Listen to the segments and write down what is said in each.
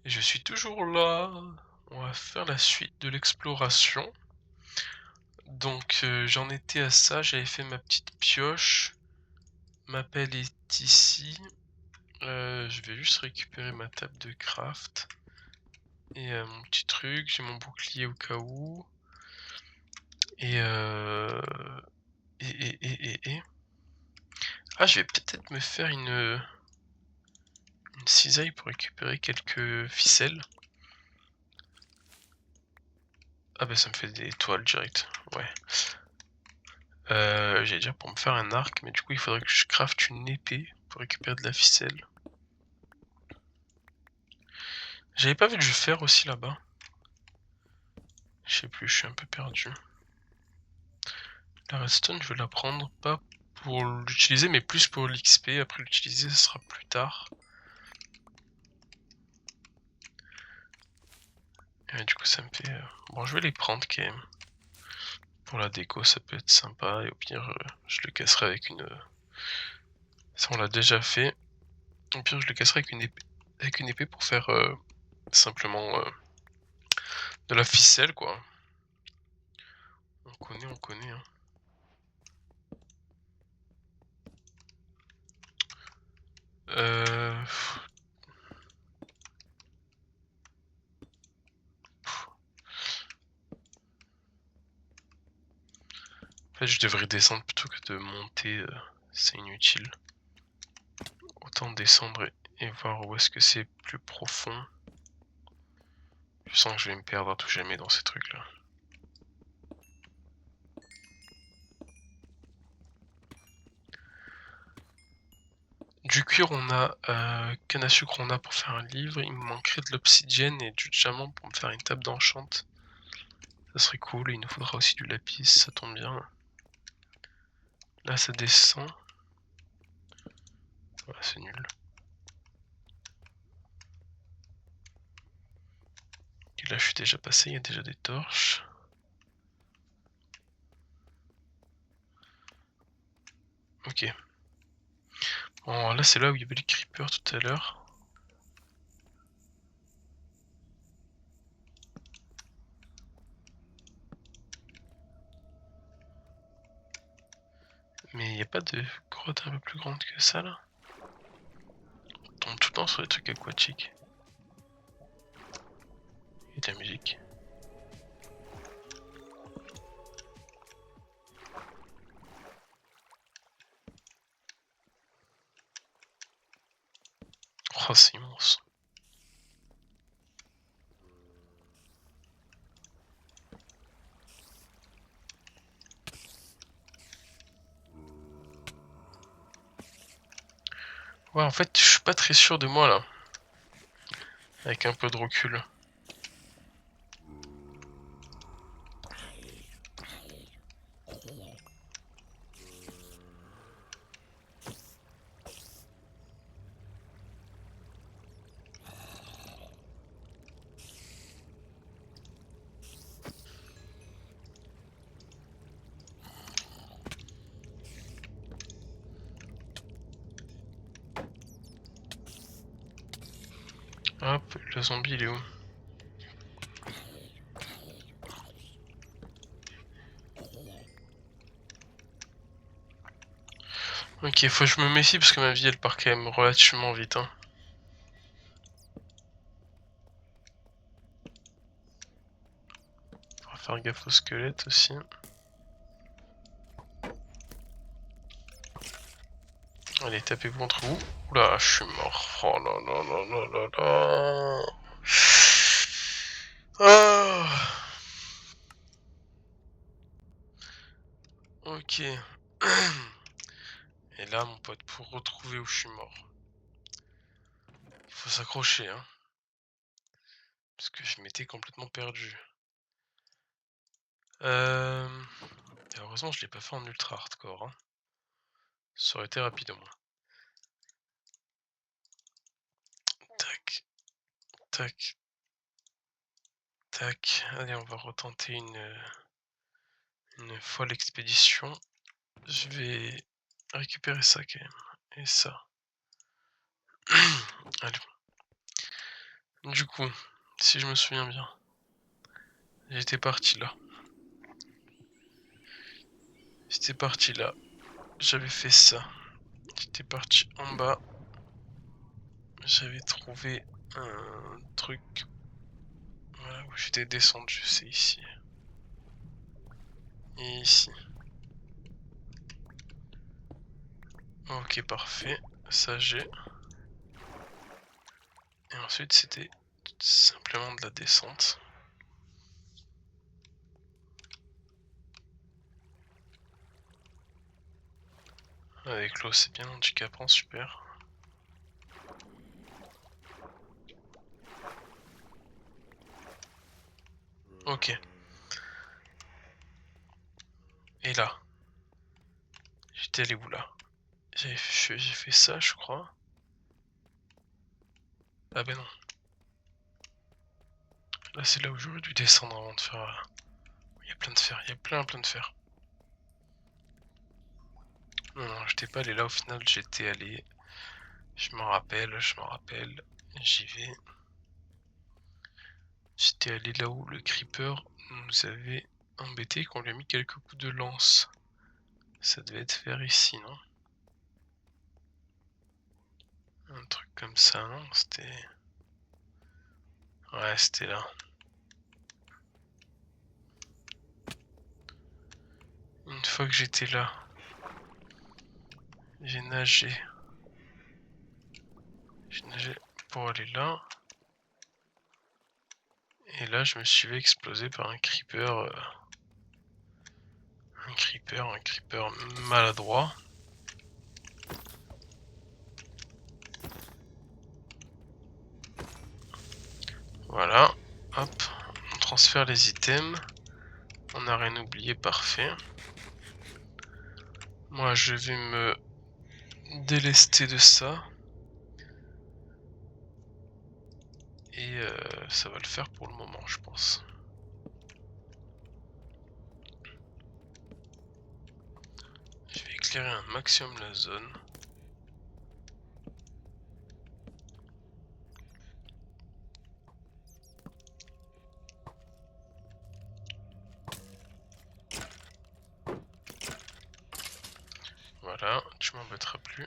Et je suis toujours là. On va faire la suite de l'exploration. Donc j'en étais à ça, j'avais fait ma petite pioche. Ma pelle est ici. Je vais juste récupérer ma table de craft. Et mon petit truc, j'ai mon bouclier au cas où. Et Ah, je vais peut-être me faire une cisaille pour récupérer quelques ficelles. Ah bah ça me fait des toiles direct, ouais. J'allais dire pour me faire un arc, mais du coup il faudrait que je crafte une épée pour récupérer de la ficelle. J'avais pas vu le jeu faire aussi là-bas. Je sais plus, je suis un peu perdu. La redstone, je vais la prendre pas pour l'utiliser, mais plus pour l'XP. Après l'utiliser, ce sera plus tard. Et du coup, ça me fait. Bon, je vais les prendre quand même. Pour la déco, ça peut être sympa. Et au pire, je le casserai avec une. Ça, on l'a déjà fait. Au pire, je le casserai avec une épée pour faire simplement de la ficelle, quoi. On connaît, hein. Euh... En fait, je devrais descendre plutôt que de monter. C'est inutile. Autant descendre et voir où est-ce que c'est plus profond. Je sens que je vais me perdre à tout jamais dans ces trucs-là. Du cuir, on a canne à sucre, on a pour faire un livre. Il me manquerait de l'obsidienne et du diamant pour me faire une table d'enchant. Ça serait cool. Et il nous faudra aussi du lapis, ça tombe bien. Là, ça descend. Ouais, c'est nul. Et là, je suis déjà passé, il y a déjà des torches. Ok. Bon, là, c'est là où il y avait les creepers tout à l'heure. Mais il n'y a pas de grotte un peu plus grande que ça, là? On tombe tout le temps sur les trucs aquatiques. Et de la musique. Oh, c'est immense. Ouais, en fait, je suis pas très sûr de moi, là. Avec un peu de recul. Hop, le zombie, il est où? Ok, faut que je me méfie parce que ma vie elle part quand même relativement vite, hein. Faudra faire gaffe au squelette aussi. Allez, tapez-vous entre vous. Oula, je suis mort. Oh là là là là là là. Ah. Ok. Et là, mon pote, pour retrouver où je suis mort, il faut s'accrocher, hein. Parce que je m'étais complètement perdu. Et heureusement, je l'ai pas fait en ultra hardcore, hein. Ça aurait été rapide au moins. Tac, tac, tac. Allez, on va retenter une fois l'expédition. Je vais récupérer ça quand même. Et ça. Allez. Du coup, si je me souviens bien, j'étais parti là. J'étais parti là. J'avais fait ça. J'étais parti en bas. J'avais trouvé un truc. Voilà où j'étais descendu, c'est ici. Et ici. Ok, parfait. Ça j'ai. Et ensuite c'était simplement de la descente. Avec l'eau c'est bien handicapant, super. Ok. Et là, j'étais allé où là? J'ai fait ça je crois. Ah ben non. Là c'est là où j'aurais dû descendre avant de faire... Il y a plein de fer, il y a plein de fer. Non, non, j'étais pas allé là au final, j'étais allé... Je m'en rappelle, j'y vais. J'étais allé là où le creeper nous avait embêté, qu'on lui a mis quelques coups de lance. Ça devait être vers ici, non? Un truc comme ça, non? C'était... Ouais, c'était là. Une fois que j'étais là, j'ai nagé. J'ai nagé pour aller là. Et là, je me suis fait exploser par un creeper. Un creeper maladroit. Voilà. Hop. On transfère les items. On n'a rien oublié, parfait. Moi, je vais me délester de ça. Et ça va le faire pour le moment, je pense. Je vais éclairer un maximum la zone. Voilà, tu m'embêteras plus.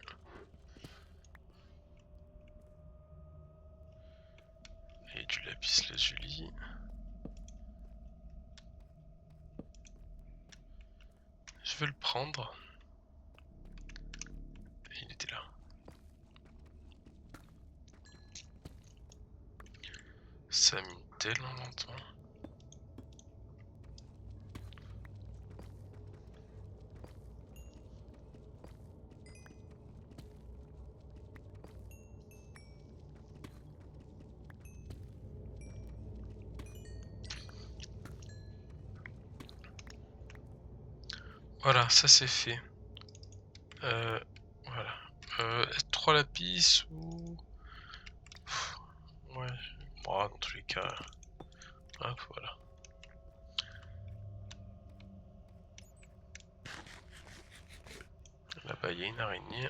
Et du lapis lazuli. Je vais le prendre. Il était là. Ça a mis tellement longtemps. Voilà, ça c'est fait. Voilà. 3 lapis ou... Ouais, bon, dans tous les cas. Hop, voilà. Là-bas, il y a une araignée.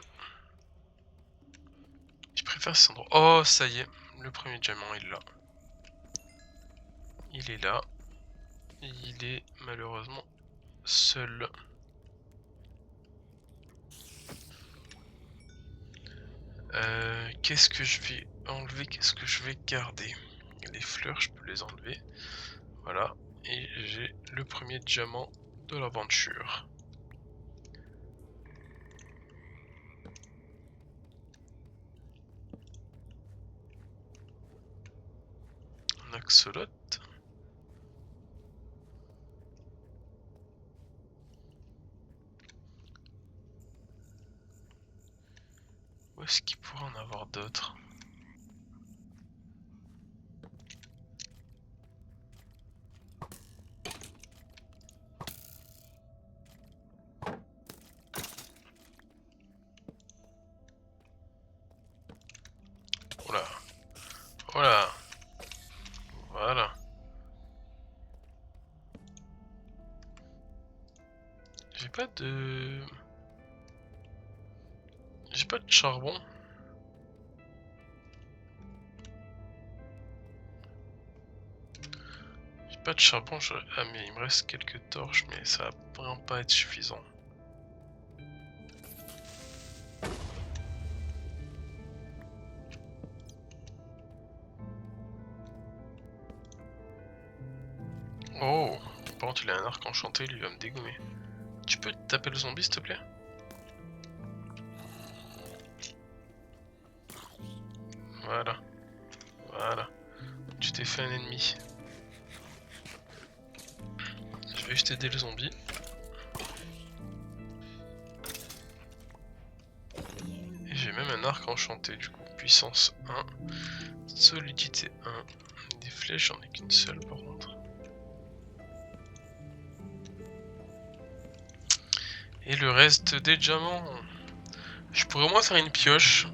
Je préfère cet endroit. Oh, ça y est, le premier diamant, il est là. Il est là. Il est malheureusement seul. Qu'est-ce que je vais enlever? Qu'est-ce que je vais garder? Les fleurs, je peux les enlever. Voilà. Et j'ai le premier diamant de l'aventure. Un axolote. Où est-ce qu'il pourrait en avoir d'autres? Oh là. Oh là. Voilà. J'ai pas de... J'ai pas de charbon. pas de charbon, ah mais il me reste quelques torches, mais ça va vraiment pas être suffisant. Oh, par contre il a un arc enchanté, lui va me dégommer. Tu peux taper le zombie s'il te plaît? Voilà, voilà. Tu t'es fait un ennemi. Je vais juste aider le zombie. Et j'ai même un arc enchanté du coup. Puissance 1, solidité 1. Des flèches, j'en ai qu'une seule par contre. Et le reste des diamants. Je pourrais au moins faire une pioche.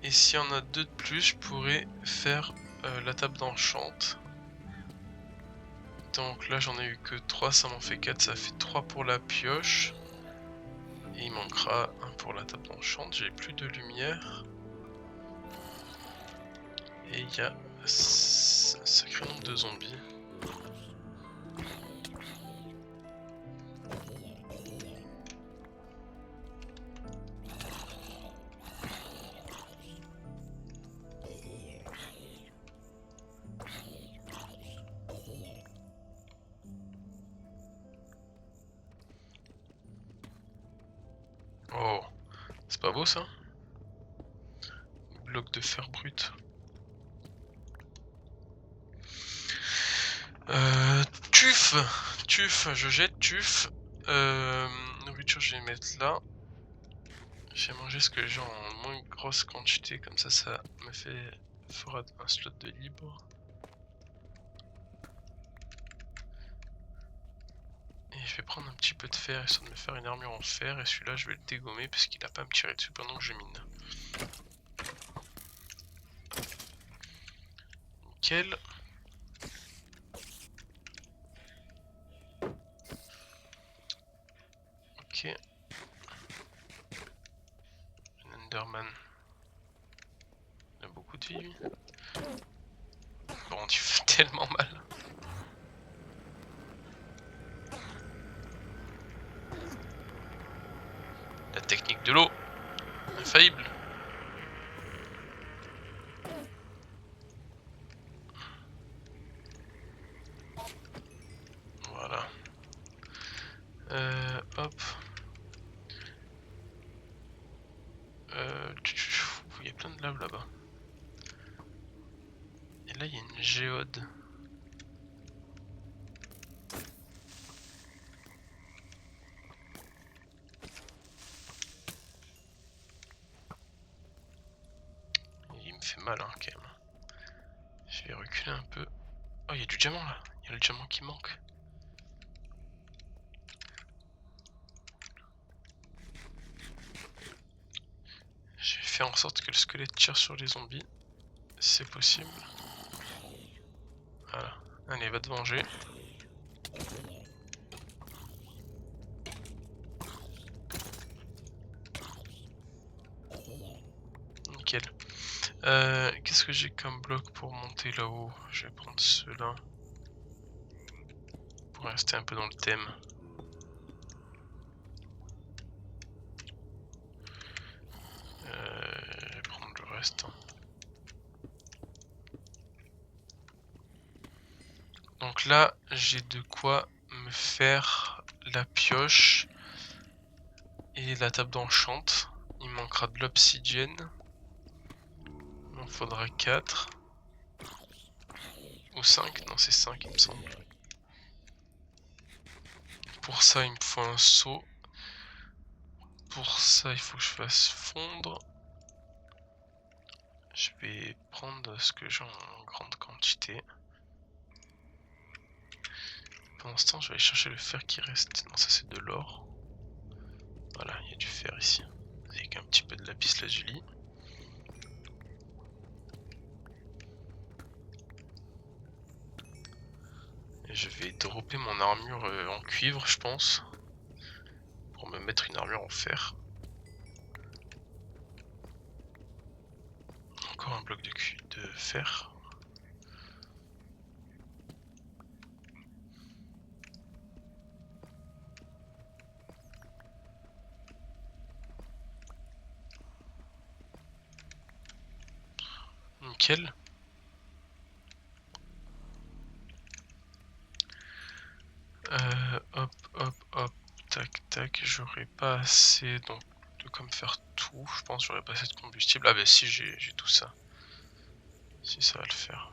Et s'il y en a 2 de plus, je pourrais faire la table d'enchant. Donc là j'en ai eu que 3, ça m'en fait 4, ça fait 3 pour la pioche. Et il manquera un pour la table d'enchant, j'ai plus de lumière. Et il y a un sacré nombre de zombies. Oh, c'est pas beau ça? Bloc de fer brut. Tuf, je jette tuf. Nourriture, je vais mettre là. J'ai mangé ce que j'ai en moins grosse quantité, comme ça me fera un slot de libre. Et je vais prendre un petit peu de fer histoire de me faire une armure en fer. Et celui-là, je vais le dégommer parce qu'il a pas à me tirer dessus pendant que je mine. Nickel. Ok. Enderman. Il a beaucoup de vie lui. Bon, tu fais tellement mal. La technique de l'eau. Infaillible. Voilà. Hop. Il y a plein de lave là-bas. Et là, il y a une géode. Il me fait mal, hein, quand même. Je vais reculer un peu. Oh, il y a du diamant là. Il y a le diamant qui manque. Je vais faire en sorte que le squelette tire sur les zombies. C'est possible. Voilà. Allez, va te venger. Nickel. Qu'est-ce que j'ai comme bloc pour monter là-haut? Je vais prendre ceux-là. Pour rester un peu dans le thème. Je vais prendre le reste. Donc là, j'ai de quoi me faire la pioche et la table d'enchant. Il me manquera de l'obsidienne. Il m'en faudra 4. Ou 5, non c'est 5 il me semble. Pour ça il me faut un seau. Pour ça il faut que je fasse fondre. Je vais prendre ce que j'ai en grande quantité. Pendant ce temps je vais aller chercher le fer qui reste. Non ça c'est de l'or. Voilà, il y a du fer ici. Avec un petit peu de lapis lazuli. Et je vais dropper mon armure en cuivre je pense. Pour me mettre une armure en fer. Encore un bloc de fer. nickel. Hop, hop, hop, tac, tac. J'aurais pas assez donc de comme faire tout. Je pense j'aurais pas assez de combustible. Ah bah si, j'ai tout ça. Si ça va le faire.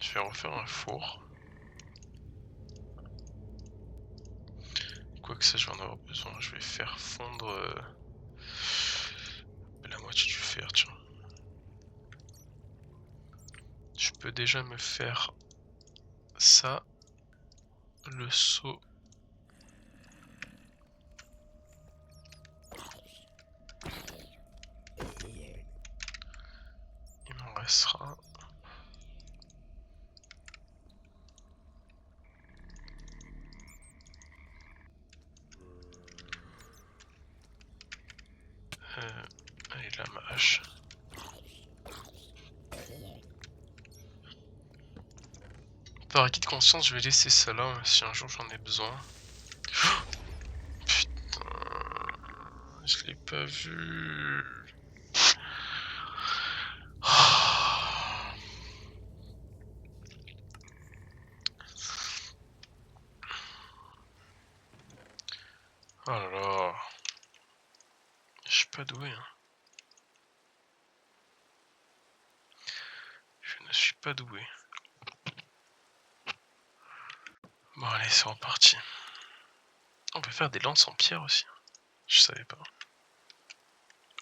Je vais refaire un four. Quoique ça, je vais en avoir besoin. Je vais faire fondre la moitié du fer, tiens. Je peux déjà me faire ça. Le seau. Il m'en restera. Allez, là, ma hache. Par acquis de conscience, je vais laisser ça là si un jour j'en ai besoin. Putain, je l'ai pas vu. Oh là là. Je suis pas doué. Hein. Je ne suis pas doué. Bon allez, c'est reparti. On peut faire des lances en pierre aussi. Je savais pas.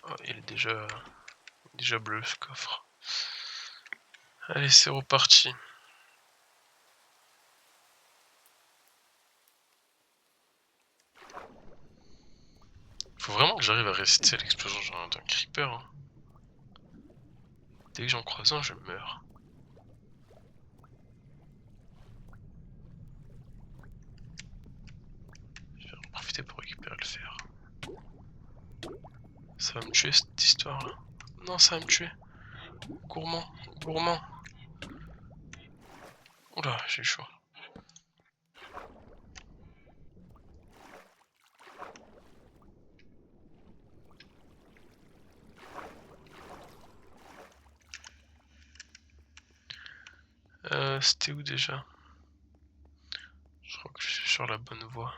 Oh, il est déjà bleu ce coffre. Allez, c'est reparti. Faut vraiment que j'arrive à résister à l'explosion d'un creeper. Hein. Dès que j'en croise un, je meurs. Je vais en profiter pour récupérer le fer. Ça va me tuer cette histoire là. Non, ça va me tuer. Gourmand, gourmand. Oula, j'ai chaud. C'était où déjà? Je crois que je suis sur la bonne voie.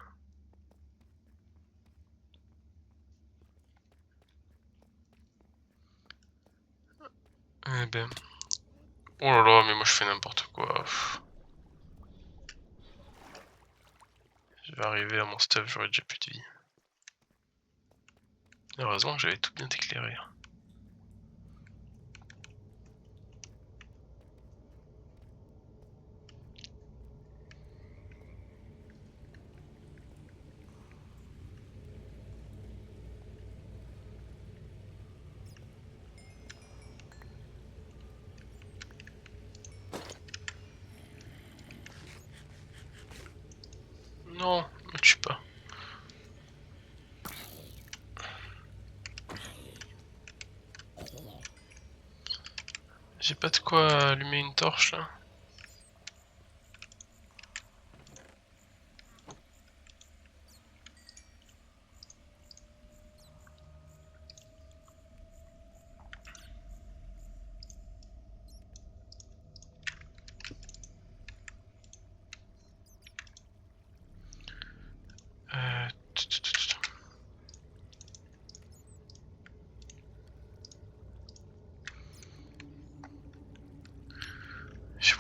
Eh ben. Oh là là, mais moi je fais n'importe quoi. Pff. Je vais arriver à mon stuff, j'aurai déjà plus de vie. Heureusement que j'avais tout bien éclairé. Non, me tue pas. J'ai pas de quoi allumer une torche là.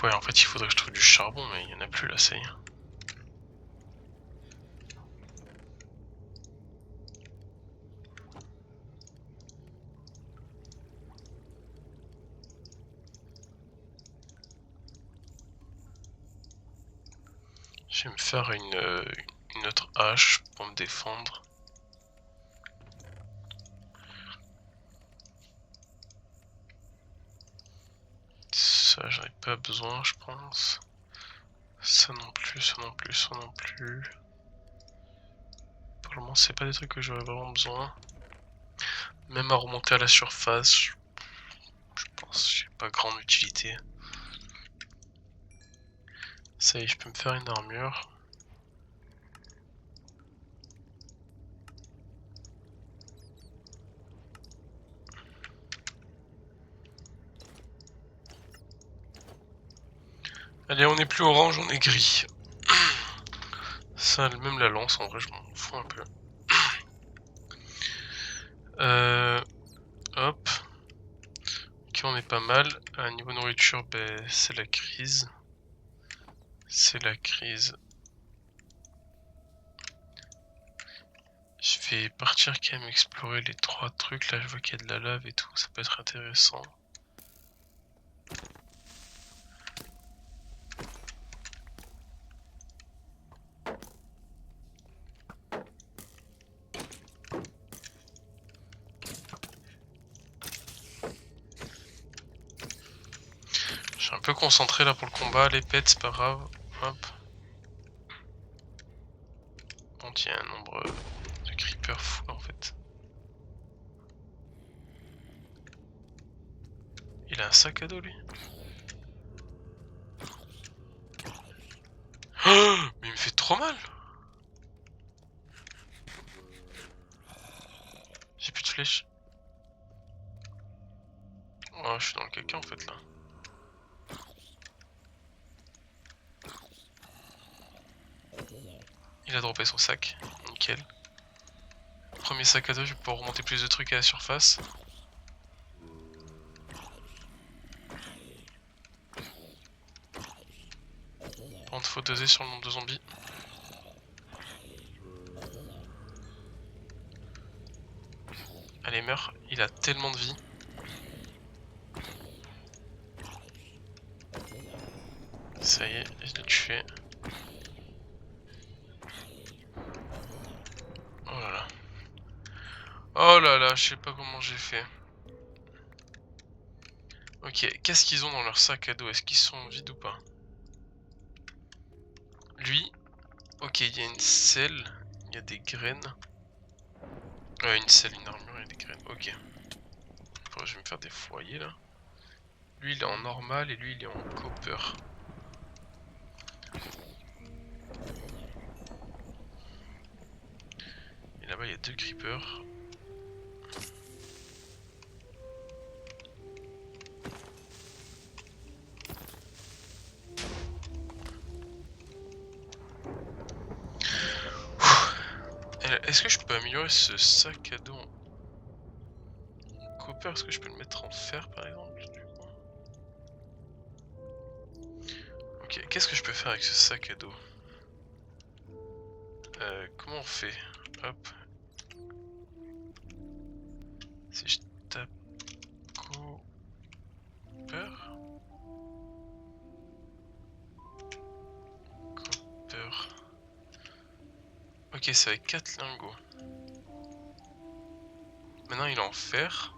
Ouais, en fait, il faudrait que je trouve du charbon, mais il y en a plus là, ça y est. Je vais me faire une autre hache pour me défendre. Ça, j'en ai pas besoin, je pense. Ça non plus, ça non plus, ça non plus. Pour le moment, c'est pas des trucs que j'aurais vraiment besoin. Même à remonter à la surface, je pense que j'ai pas grande utilité. Ça y est, je peux me faire une armure. Allez, on est plus orange, on est gris. Ça, même la lance, en vrai, je m'en fous un peu. Hop. Ok, on est pas mal. Niveau nourriture, ben, c'est la crise. C'est la crise. Je vais partir quand même explorer les 3 trucs. Là, je vois qu'il y a de la lave et tout. Ça peut être intéressant. Je suis un peu concentré là pour le combat. Les pets, c'est pas grave. Hop. On tient un nombre de creepers fou en fait. Il a un sac à dos lui. Oh, mais il me fait trop mal. J'ai plus de flèches. Oh, je suis dans le caca en fait là. Il a droppé son sac. Nickel. Premier sac à dos, je vais pouvoir remonter plus de trucs à la surface. Par contre, faut doser sur le nombre de zombies. Allez, meurs. Il a tellement de vie. Ça y est, je l'ai tué. Oh là là. Oh là là, je sais pas comment j'ai fait. Ok, qu'est-ce qu'ils ont dans leur sac à dos? Est-ce qu'ils sont vides ou pas? Lui, ok, il y a une selle, il y a des graines. Une selle, une armure, il y a des graines, ok. Bon, je vais me faire des foyers là. Lui il est en normal et lui il est en copper. Et là-bas il y a 2 creepers. Est-ce que je peux améliorer ce sac à dos en copper? Est-ce que je peux le mettre en fer par exemple du coup? Ok, qu'est-ce que je peux faire avec ce sac à dos? Comment on fait? Hop. Si je tape copper. Copper. Ok, c'est avec 4 lingots. Maintenant il est en fer.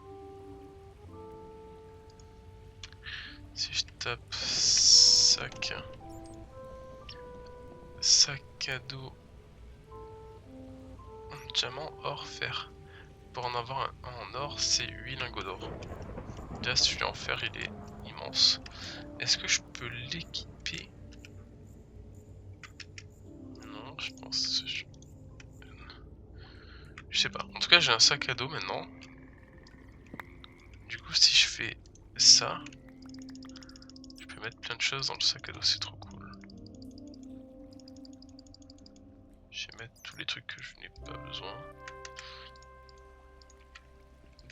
Si je tape sac à dos diamant, or, fer. Pour en avoir un en or, c'est 8 lingots d'or. Déjà celui en fer il est immense. Est-ce que je peux l'équiper? Non, je pense... Je sais pas. En tout cas j'ai un sac à dos maintenant. Du coup si je fais ça, je peux mettre plein de choses dans le sac à dos, c'est trop cool. Je vais mettre tous les trucs que je n'ai pas besoin.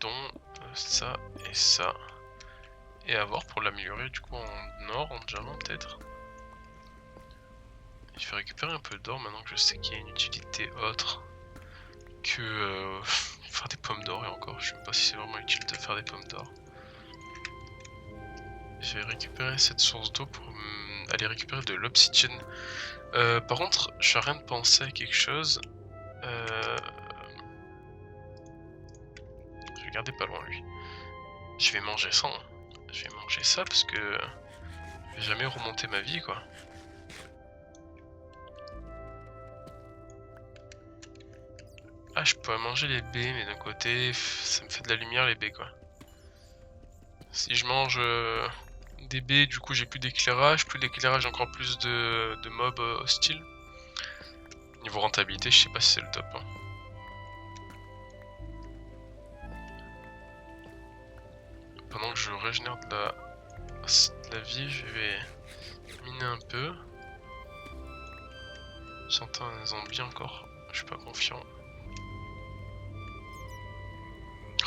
Dont ça et ça. Et à voir pour l'améliorer du coup en or, en diamant peut-être. Je vais récupérer un peu d'or maintenant que je sais qu'il y a une utilité autre que faire des pommes d'or. Et encore, je sais même pas si c'est vraiment utile de faire des pommes d'or. Je vais récupérer cette source d'eau pour aller récupérer de l'obsidienne. Par contre, je suis en train de penser à quelque chose. Je vais garder pas loin lui. Je vais manger ça. Hein. Je vais manger ça parce que je vais jamais remonter ma vie quoi. Ah, je pourrais manger les baies, mais d'un côté, ça me fait de la lumière les baies quoi. Si je mange Des baies, du coup j'ai plus d'éclairage, encore plus de mobs hostiles. Niveau rentabilité, je sais pas si c'est le top. Hein. Pendant que je régénère de la vie, je vais miner un peu. J'entends un zombie encore, je suis pas confiant.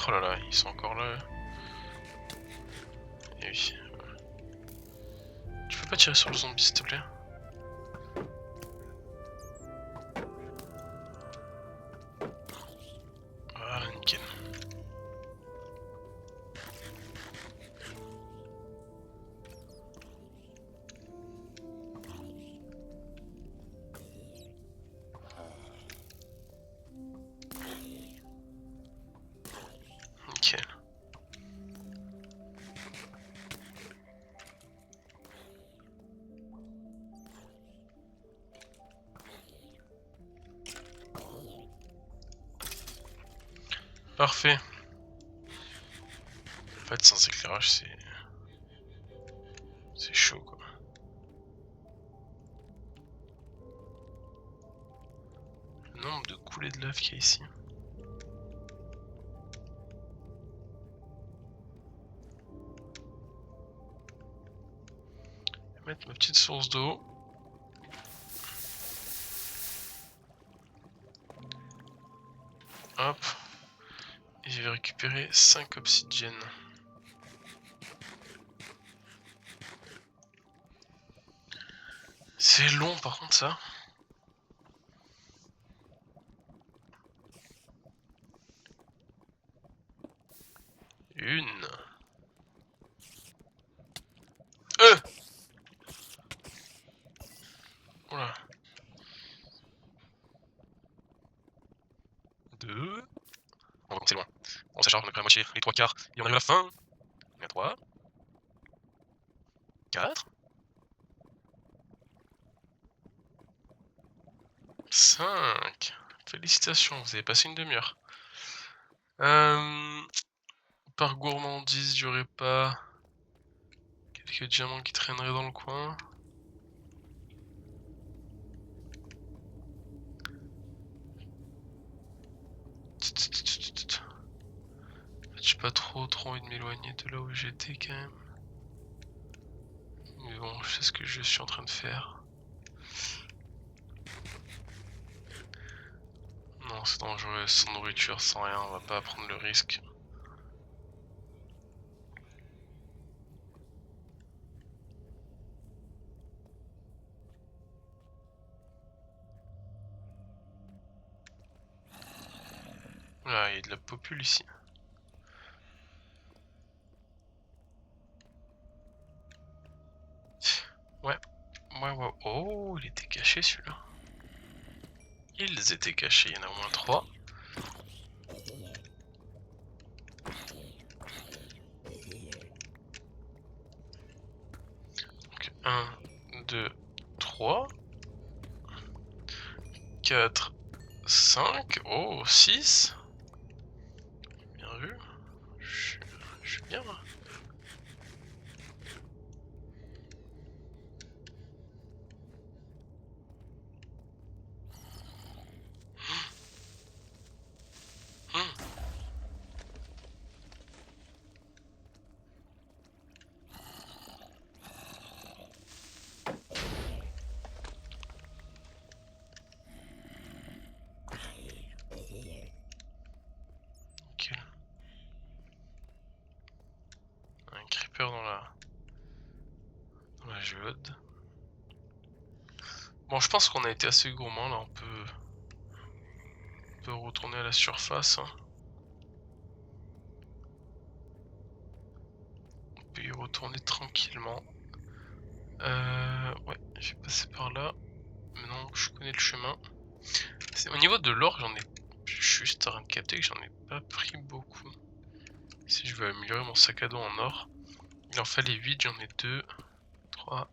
Oh là là, ils sont encore là. Et oui. Tu peux pas tirer sur le zombie s'il te plaît? Voilà, nickel. Nickel. Parfait. En fait, sans éclairage, c'est chaud quoi. Le nombre de coulées de lave qu'il y a ici. Je vais mettre ma petite source d'eau. Hop. Et je vais récupérer 5 obsidiennes. C'est long par contre ça. Une. Oula. 2. On va commencer loin. On s'acharne, on est près à la moitié, les 3/4. Et on arrive à la fin. On est à 3. 4. 5. Félicitations, vous avez passé une demi-heure. Par gourmandise, j'aurais pas quelques diamants qui traîneraient dans le coin. J'ai pas trop envie de m'éloigner de là où j'étais quand même. Mais bon, je sais ce que je suis en train de faire. Non, c'est dangereux, sans nourriture, sans rien, on va pas prendre le risque. Ah, il y a de la popule ici. Ouais. Oh, il était caché celui-là. Ils étaient cachés, il y en a au moins 3. Donc 1, 2, 3, 4, 5, oh 6. Bien vu. Je suis bien là. Nickel. Un creeper dans la géode. Bon, je pense qu'on a été assez gourmand là, on peut retourner à la surface. Hein. On peut y retourner tranquillement. Ouais, je vais passer par là. Maintenant que je connais le chemin. Au niveau de l'or, je suis juste en train de capter que j'en ai pas pris beaucoup. Si je veux améliorer mon sac à dos en or, il en fallait 8, j'en ai 2, 3,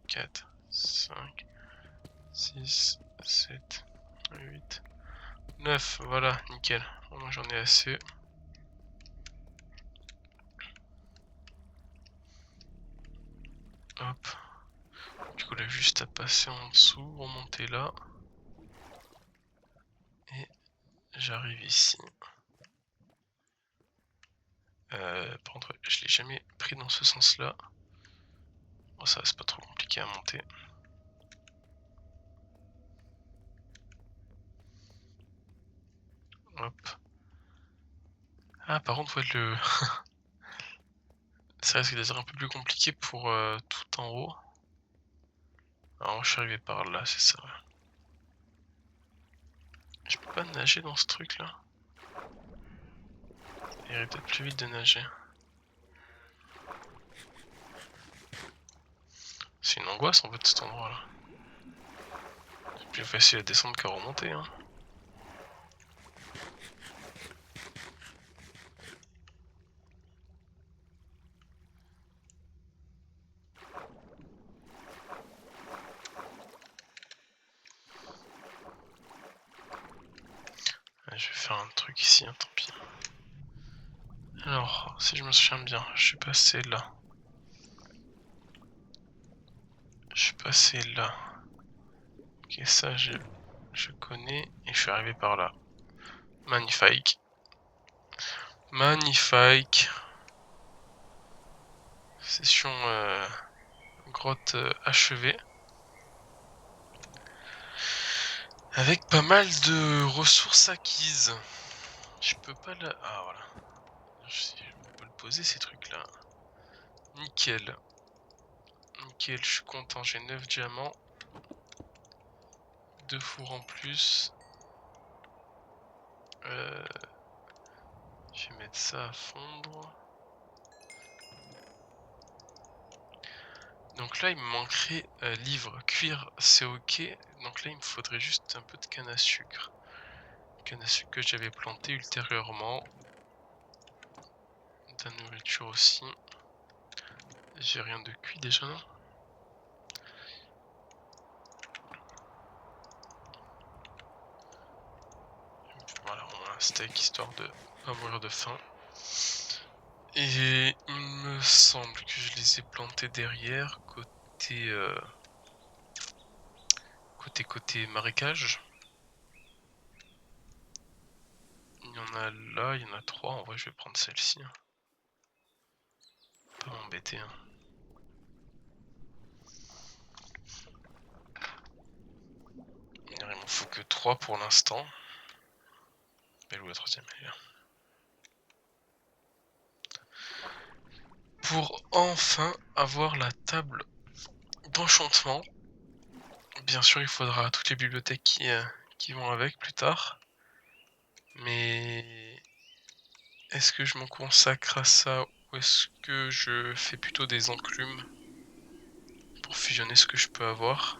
4, 5, 6, 7, 8, 9, voilà, nickel. Moi j'en ai assez. Hop. Du coup là juste à passer en dessous, remonter là. Et j'arrive ici. Par contre je l'ai jamais pris dans ce sens là. Bon ça c'est pas trop compliqué à monter. Hop. Ah par contre ouais le... ça risque d'être un peu plus compliqué pour tout en haut. Alors je suis arrivé par là, c'est ça. Je peux pas nager dans ce truc là. Il irait peut-être plus vite de nager. C'est une angoisse en fait cet endroit là. C'est plus facile à descendre qu'à remonter hein. Ouais, je vais faire un truc ici, hein, tant pis. Alors, si je me souviens bien, je suis passé là. Je suis passé là. Ok, ça je connais et je suis arrivé par là. Magnifique. Magnifique. Session grotte achevée. Avec pas mal de ressources acquises. Je peux pas la... Ah voilà. Je peux le poser ces trucs là. Nickel. Nickel, je suis content, j'ai 9 diamants. 2 fours en plus. Je vais mettre ça à fondre. Donc là il me manquerait livre, cuir, c'est ok. Donc là il me faudrait juste un peu de canne à sucre. Canne à sucre que j'avais planté ultérieurement. De la nourriture aussi. J'ai rien de cuit déjà non? Voilà, on a un steak histoire de pas mourir de faim. Et il me semble que je les ai plantés derrière, côté marécage. Il y en a là, il y en a 3, en vrai je vais prendre celle-ci. Hein. Pas m'embêter. Hein. Il m'en faut que 3 pour l'instant. Elle est où la troisième? Elle est là. Pour enfin avoir la table d'enchantement. Bien sûr il faudra toutes les bibliothèques qui vont avec plus tard. Mais est-ce que je m'en consacre à ça ou est-ce que je fais plutôt des enclumes pour fusionner ce que je peux avoir?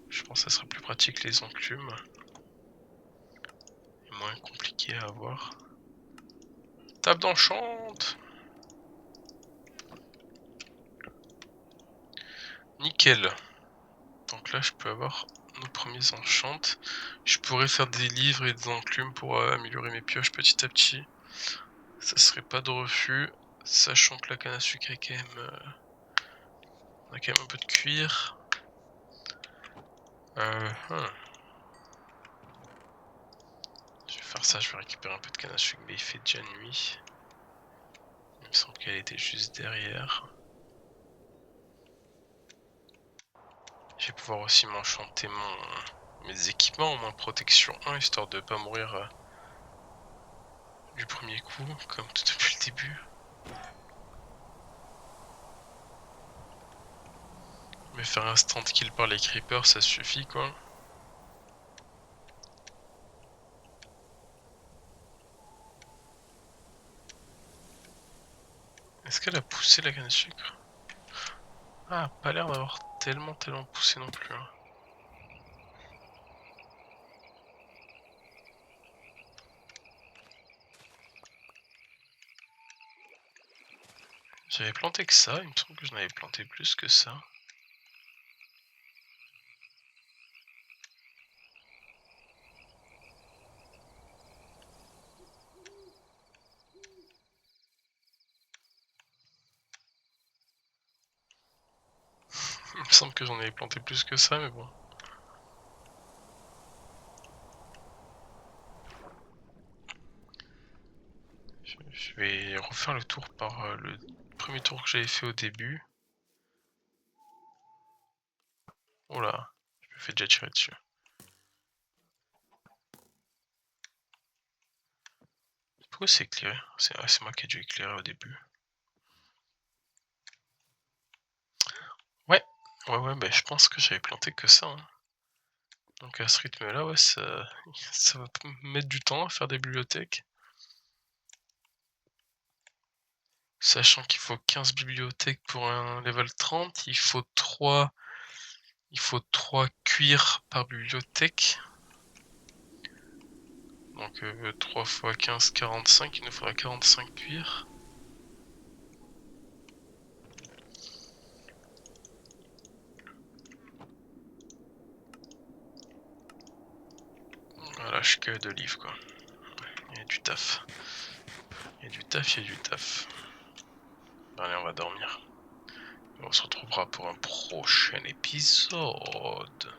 Je pense que ça sera plus pratique les enclumes. Et moins compliqué à avoir. Table d'enchant. Nickel. Donc là je peux avoir nos premiers enchants. Je pourrais faire des livres et des enclumes pour améliorer mes pioches petit à petit. Ça serait pas de refus. Sachant que la canne à sucre est quand même... on a quand même un peu de cuir. Je vais faire ça, je vais récupérer un peu de canne à sucre, mais il fait déjà nuit. Il me semble qu'elle était juste derrière. Je vais pouvoir aussi m'enchanter mes équipements, au moins protection 1, histoire de pas mourir du premier coup, comme tout depuis le début. Mais faire un stand kill par les creepers, ça suffit quoi. Est-ce qu'elle a poussé la canne à sucre? Ah, pas l'air d'avoir tellement poussé non plus. Hein. J'avais planté que ça, il me semble que j'en avais planté plus que ça. semble que j'en avais planté plus que ça, mais bon. Je vais refaire le tour par le premier tour que j'avais fait au début. Oh là, je me fais déjà tirer dessus. Pourquoi c'est éclairé? C'est moi qui ai dû éclairer au début. Ouais, ouais, bah je pense que j'avais planté que ça, hein. Donc à ce rythme-là, ouais, ça va mettre du temps à faire des bibliothèques. Sachant qu'il faut 15 bibliothèques pour un level 30, il faut 3 cuirs par bibliothèque. Donc 3 x 15, 45, il nous faudra 45 cuirs. Voilà, je que de livres quoi. Il y a du taf. Il y a du taf, il y a du taf. Allez, on va dormir. On se retrouvera pour un prochain épisode.